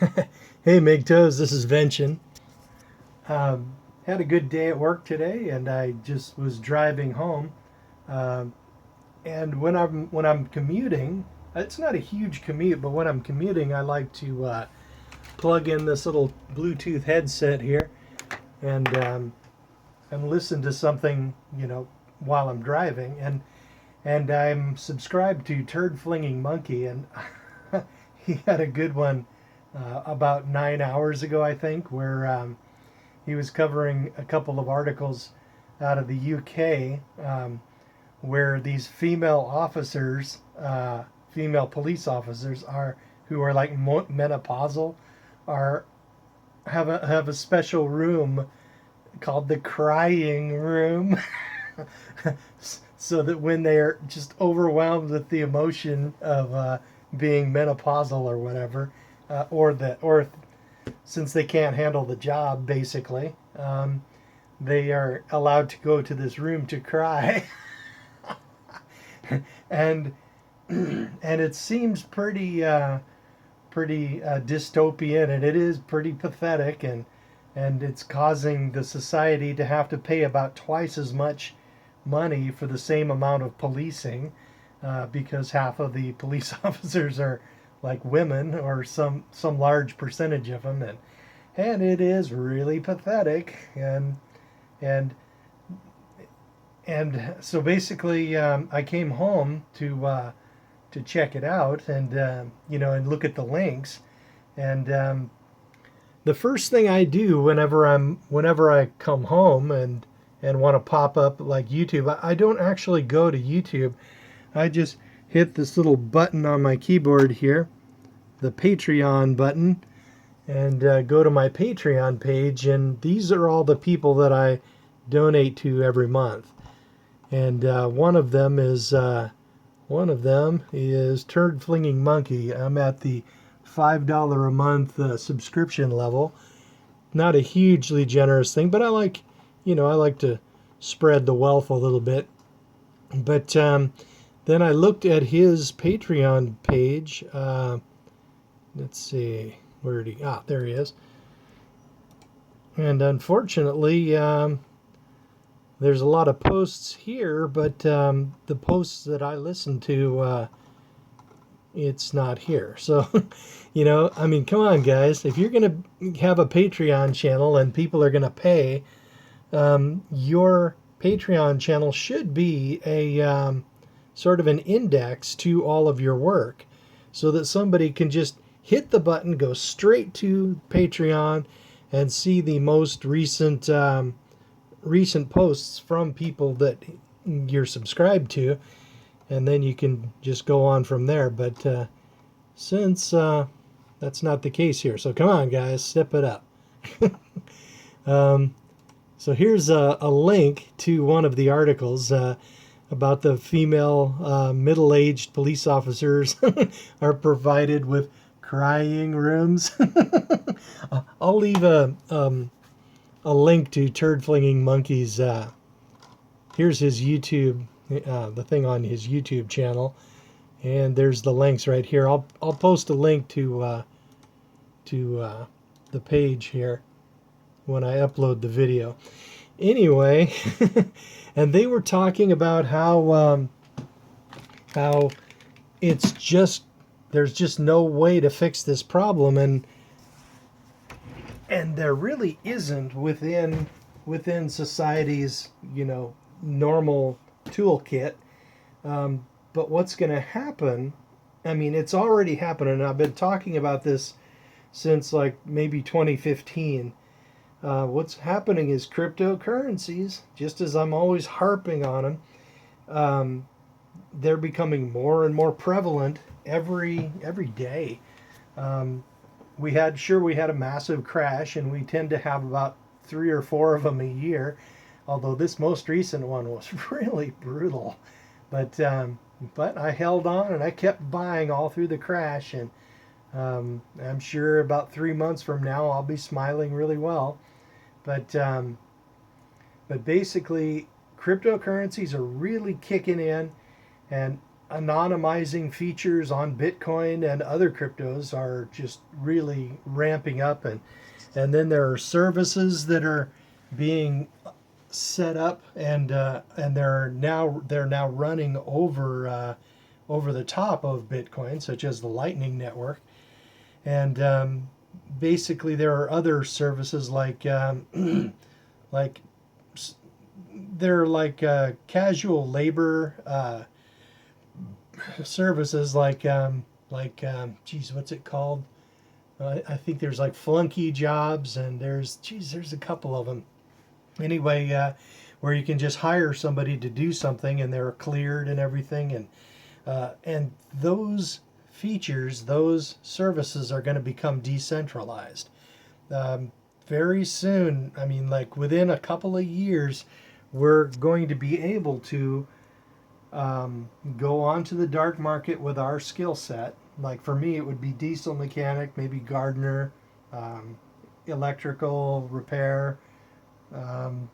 Hey MGTOWs, this is Vention. Had a good day at work today, and I just was driving home. Um, and when I'm commuting, it's not a huge commute, but when I'm commuting, I like to plug in this little Bluetooth headset here and listen to something, while I'm driving. And I'm subscribed to Turd Flinging Monkey, and he had a good one about 9 hours ago, I think, where he was covering a couple of articles out of the UK where these female officers, female police officers, are who are like menopausal, are have a special room called the crying room, so that when they're just overwhelmed with the emotion of being menopausal or whatever, or since they can't handle the job, basically, they are allowed to go to this room to cry. and and it seems pretty dystopian, and it is pretty pathetic, and it's causing the society to have to pay about twice as much money for the same amount of policing, because half of the police officers are like women, or some large percentage of them, and it is really pathetic. And and so basically, I came home to check it out, and look at the links. And the first thing I do whenever I come home and want to pop up like YouTube, I don't actually go to YouTube. I just hit this little button on my keyboard here, the Patreon button, and go to my Patreon page. And these are all the people that I donate to every month. And one of them is Turd Flinging Monkey. I'm at the $5 a month subscription level. Not a hugely generous thing, but I like to spread the wealth a little bit. But then I looked at his Patreon page. Let's see, where did he? There he is. And unfortunately, there's a lot of posts here, but the posts that I listen to, it's not here. So, I mean, come on, guys. If you're going to have a Patreon channel and people are going to pay, your Patreon channel should be a sort of an index to all of your work, so that somebody can just hit the button, go straight to Patreon, and see the most recent posts from people that you're subscribed to, and then you can just go on from there. But since that's not the case here, so come on, guys, step it up. So here's a link to one of the articles about the female middle-aged police officers are provided with crying rooms. I'll leave a link to Turd Flinging Monkey's. Here's his YouTube, the thing on his YouTube channel, and there's the links right here. I'll post a link to the page here when I upload the video. Anyway, and they were talking about how it's just there's just no way to fix this problem, and there really isn't within society's normal toolkit. But what's going to happen? I mean, it's already happening. And I've been talking about this since like maybe 2015. What's happening is cryptocurrencies, just as I'm always harping on them, they're becoming more and more prevalent every day. Um, we had a massive crash, and we tend to have about 3 or 4 of them a year. Although this most recent one was really brutal, but I held on and I kept buying all through the crash, and I'm sure about 3 months from now I'll be smiling really well. But but basically, cryptocurrencies are really kicking in, and anonymizing features on Bitcoin and other cryptos are just really ramping up, and then there are services that are being set up, and they're now running over the top of Bitcoin, such as the Lightning Network, and basically there are other services like like they're like casual labor services geez, what's it called? I think there's like flunky jobs, and there's a couple of them. Anyway, where you can just hire somebody to do something, and they're cleared and everything, and those features, those services are going to become decentralized very soon. I mean, like within a couple of years, we're going to be able to go onto the dark market with our skill set. Like for me, it would be diesel mechanic, maybe gardener, electrical repair, um,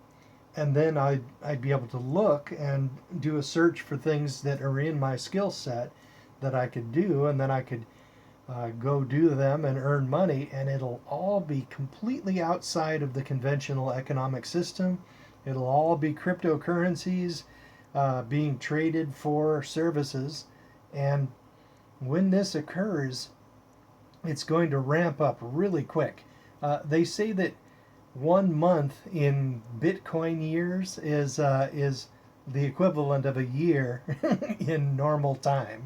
and then I'd be able to look and do a search for things that are in my skill set that I could do, and then I could go do them and earn money, and it'll all be completely outside of the conventional economic system. It'll all be cryptocurrencies being traded for services, and when this occurs, it's going to ramp up really quick. They say that 1 month in Bitcoin years is the equivalent of a year in normal time.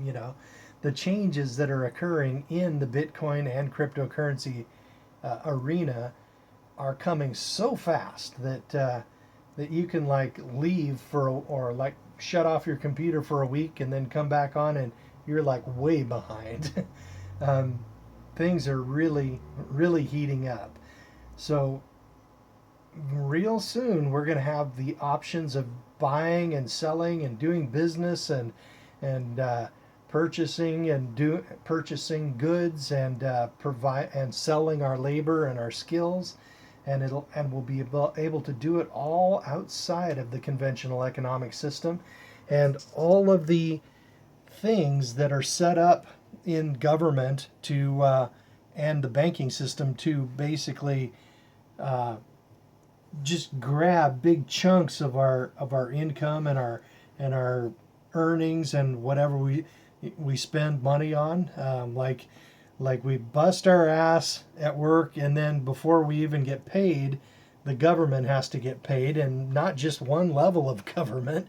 The changes that are occurring in the Bitcoin and cryptocurrency arena are coming so fast that you can like leave or like shut off your computer for a week and then come back on, and you're like way behind. um, Things are really heating up. So real soon we're going to have the options of buying and selling and doing business and purchasing goods and provide and selling our labor and our skills, and we'll be able to do it all outside of the conventional economic system, and all of the things that are set up in government to and the banking system to basically just grab big chunks of our income and our earnings and whatever we spend money on. Like we bust our ass at work, and then before we even get paid, the government has to get paid, and not just one level of government,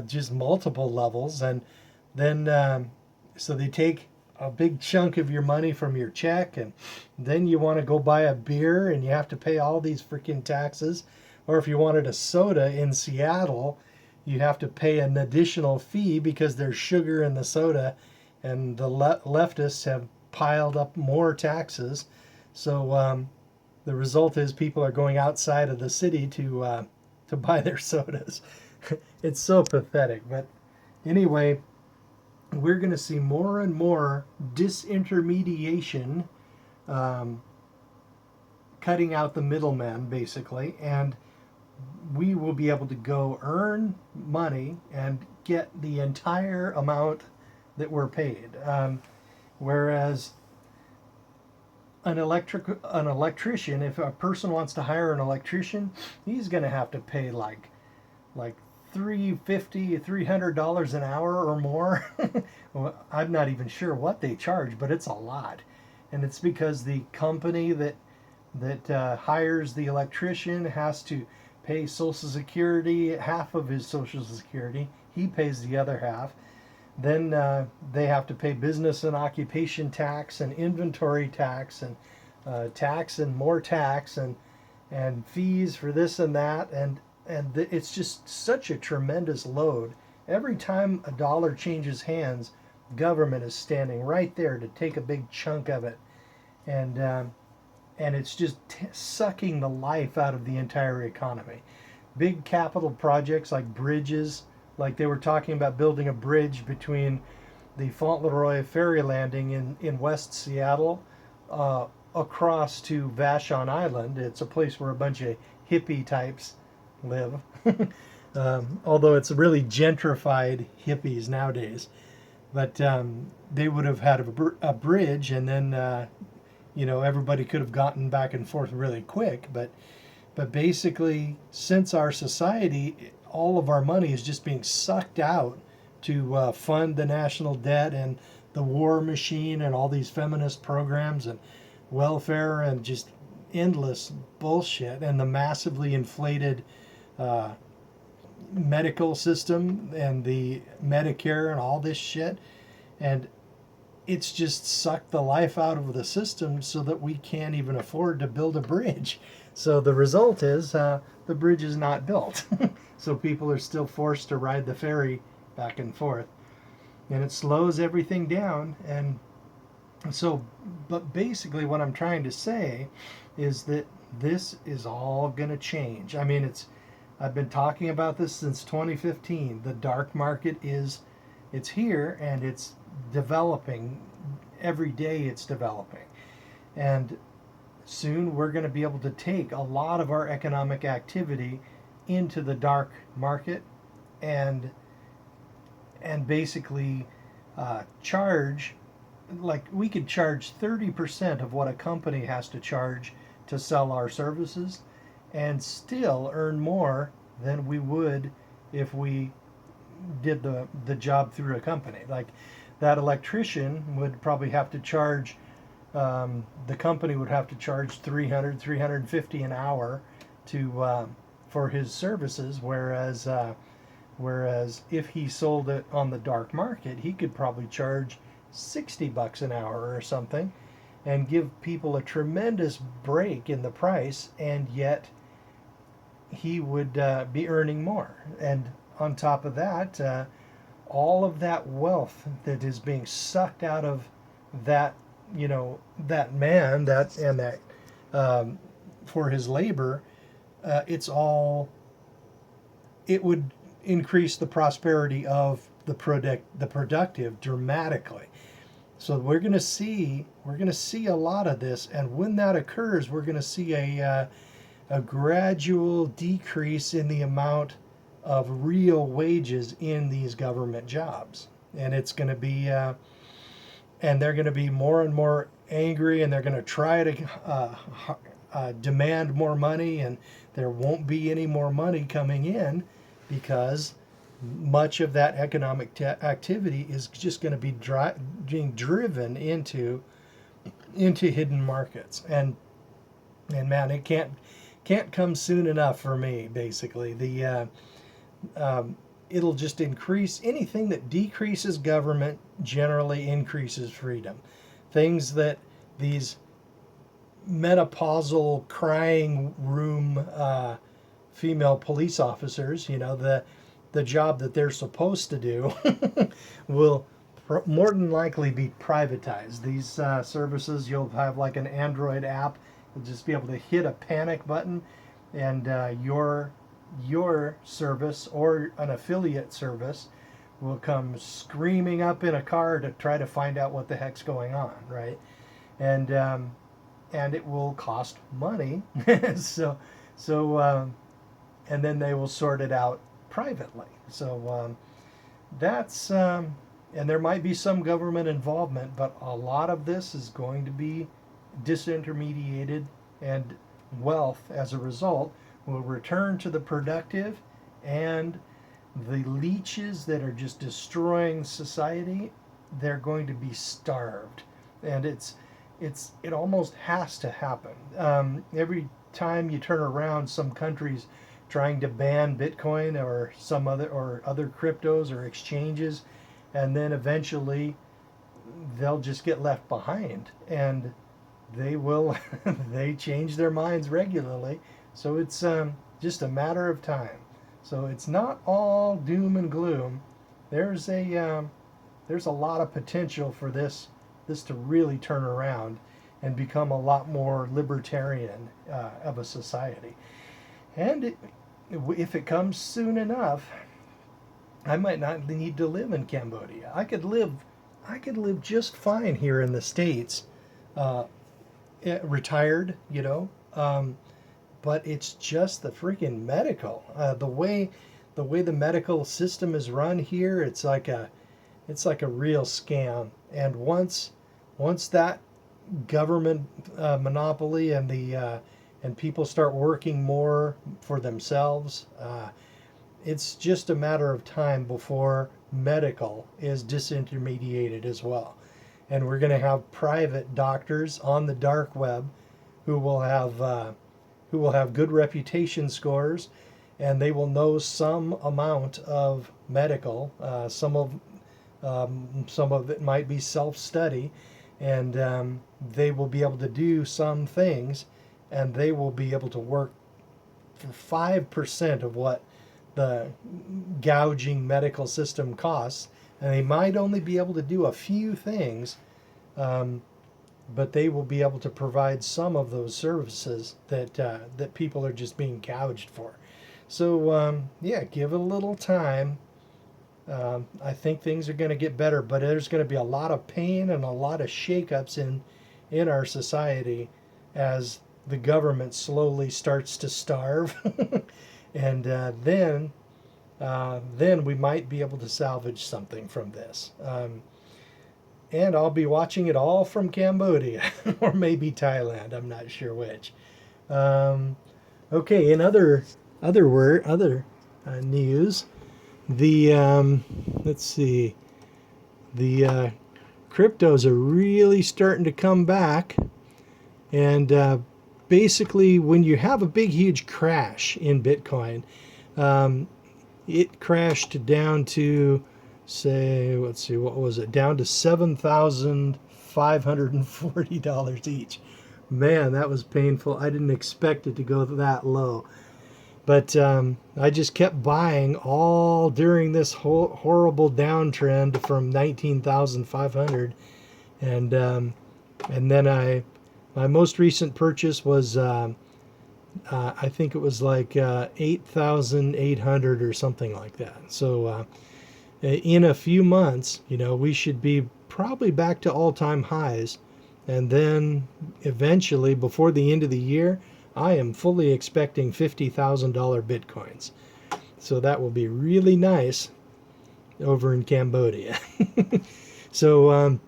just multiple levels, and then so they take a big chunk of your money from your check, and then you want to go buy a beer and you have to pay all these freaking taxes. Or if you wanted a soda in Seattle, you have to pay an additional fee because there's sugar in the soda, and the leftists have piled up more taxes. So the result is people are going outside of the city to buy their sodas. It's so pathetic. But anyway, we're going to see more and more disintermediation, cutting out the middleman, basically, and we will be able to go earn money and get the entire amount that we're paid. Whereas an electrician, if a person wants to hire an electrician, he's going to have to pay like $300 an hour or more. Well, I'm not even sure what they charge, but it's a lot, and it's because the company that hires the electrician has to pay Social Security, half of his Social Security. He pays the other half. Then they have to pay business and occupation tax and inventory tax and tax and more tax and fees for this and that, and it's just such a tremendous load. Every time a dollar changes hands, government is standing right there to take a big chunk of it, and it's just sucking the life out of the entire economy. Big capital projects like bridges, like they were talking about building a bridge between the Fauntleroy ferry landing in West Seattle across to Vashon Island. It's a place where a bunch of hippie types live. although it's really gentrified hippies nowadays. But they would have had a bridge, and then everybody could have gotten back and forth really quick. But basically, since our society, all of our money is just being sucked out to fund the national debt and the war machine and all these feminist programs and welfare and just endless bullshit and the massively inflated uh, medical system and the Medicare and all this shit. And it's just sucked the life out of the system so that we can't even afford to build a bridge. So the result is the bridge is not built. So people are still forced to ride the ferry back and forth. And it slows everything down. And so, but basically, what I'm trying to say is that this is all going to change. I mean, I've been talking about this since 2015. The dark market it's here and it's developing. Every day it's developing. And soon we're going to be able to take a lot of our economic activity into the dark market and basically charge, like we could charge 30% of what a company has to charge to sell our services and still earn more than we would if we did the job through a company. Like that electrician would probably have to charge, the company would have to charge 350 an hour to for his services, whereas if he sold it on the dark market, he could probably charge $60 an hour or something and give people a tremendous break in the price, and yet he would be earning more. And on top of that, all of that wealth that is being sucked out of that, that man, that for his labor, it would increase the prosperity of the productive dramatically. So we're going to see a lot of this, and when that occurs, we're going to see a gradual decrease in the amount of real wages in these government jobs, and it's going to be and they're going to be more and more angry, and they're going to try to demand more money, and there won't be any more money coming in because much of that economic activity is just going to be being driven into hidden markets. And man, it can't come soon enough for me. Basically, it'll just increase. Anything that decreases government generally increases freedom. Things that these menopausal crying room female police officers, the job that they're supposed to do, will more than likely be privatized. These services, you'll have like an Android app. You'll just be able to hit a panic button, and your service or an affiliate service will come screaming up in a car to try to find out what the heck's going on, right? And it will cost money, so and then they will sort it out privately. So that's and there might be some government involvement, but a lot of this is going to be disintermediated, and wealth as a result will return to the productive, and the leeches that are just destroying society, they're going to be starved. And it almost has to happen. Every time you turn around, some countries trying to ban Bitcoin or some other cryptos or exchanges, and then eventually they'll just get left behind, and they change their minds regularly. So it's just a matter of time. So it's not all doom and gloom. There's a lot of potential for this to really turn around and become a lot more libertarian of a society. And if it comes soon enough, I might not need to live in Cambodia. I could live just fine here in the States, retired, but it's just the freaking medical, the way the way the medical system is run here, it's like a real scam. And once that government monopoly and the and people start working more for themselves, it's just a matter of time before medical is disintermediated as well. And we're going to have private doctors on the dark web who will have good reputation scores, and they will know some amount of medical. Some of it might be self-study, and they will be able to do some things, and they will be able to work for 5% of what the gouging medical system costs, and they might only be able to do a few things, but they will be able to provide some of those services that people are just being gouged for. So yeah, give it a little time. I think things are going to get better, but there's going to be a lot of pain and a lot of shakeups in our society as the government slowly starts to starve, and then we might be able to salvage something from this. And I'll be watching it all from Cambodia or maybe Thailand. I'm not sure which. Okay, in other news, the let's see, the cryptos are really starting to come back, and basically, when you have a big, huge crash in Bitcoin, it crashed down to, say, let's see, what was it? Down to $7,540 each. Man, that was painful. I didn't expect it to go that low. But I just kept buying all during this horrible downtrend from 19,500, and then my most recent purchase was I think it was like 8,800 or something like that. So in a few months, we should be probably back to all-time highs, and then eventually, before the end of the year, I am fully expecting $50,000 Bitcoins. So that will be really nice over in Cambodia. So,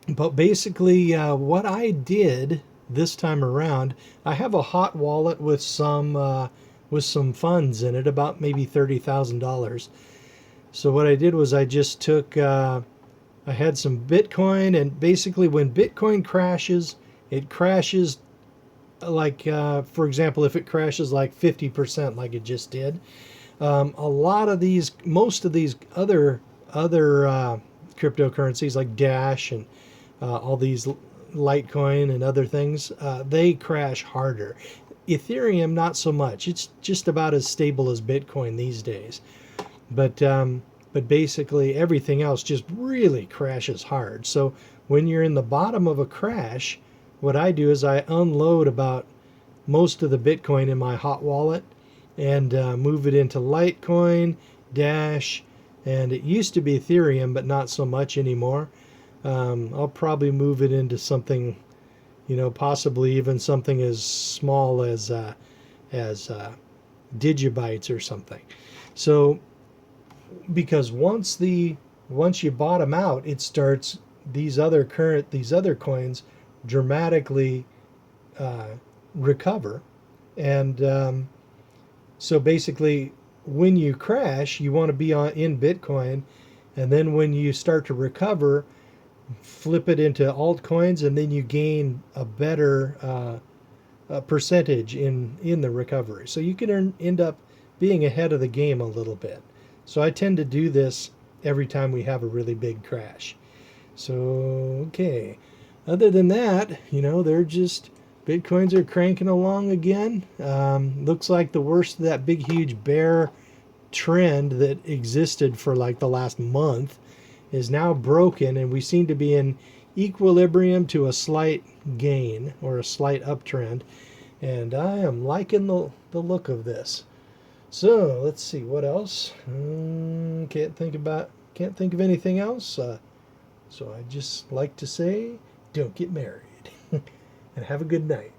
but basically, what I did this time around, I have a hot wallet with some funds in it, about maybe $30,000. So what I did was I just took, I had some Bitcoin, and basically when Bitcoin crashes, it crashes like, for example, if it crashes like 50% like it just did, most of these other cryptocurrencies like Dash and all these Litecoin and other things, they crash harder. Ethereum, not so much. It's just about as stable as Bitcoin these days. But basically everything else just really crashes hard. So when you're in the bottom of a crash, what I do is I unload about most of the Bitcoin in my hot wallet and move it into Litecoin, Dash, and it used to be Ethereum, but not so much anymore. I'll probably move it into something, possibly even something as small as digibytes or something. So, because once you bottom out, it starts these other coins dramatically recover, and so basically, when you crash, you want to be in Bitcoin, and then when you start to recover, flip it into altcoins, and then you gain a better percentage in the recovery. So you can end up being ahead of the game a little bit. So I tend to do this every time we have a really big crash. So, okay. Other than that, Bitcoins are cranking along again. Looks like the worst of that big, huge bear trend that existed for like the last month is now broken, and we seem to be in equilibrium to a slight gain or a slight uptrend. And I am liking the look of this. So let's see what else. Can't think of anything else. So I just like to say, don't get married, and have a good night.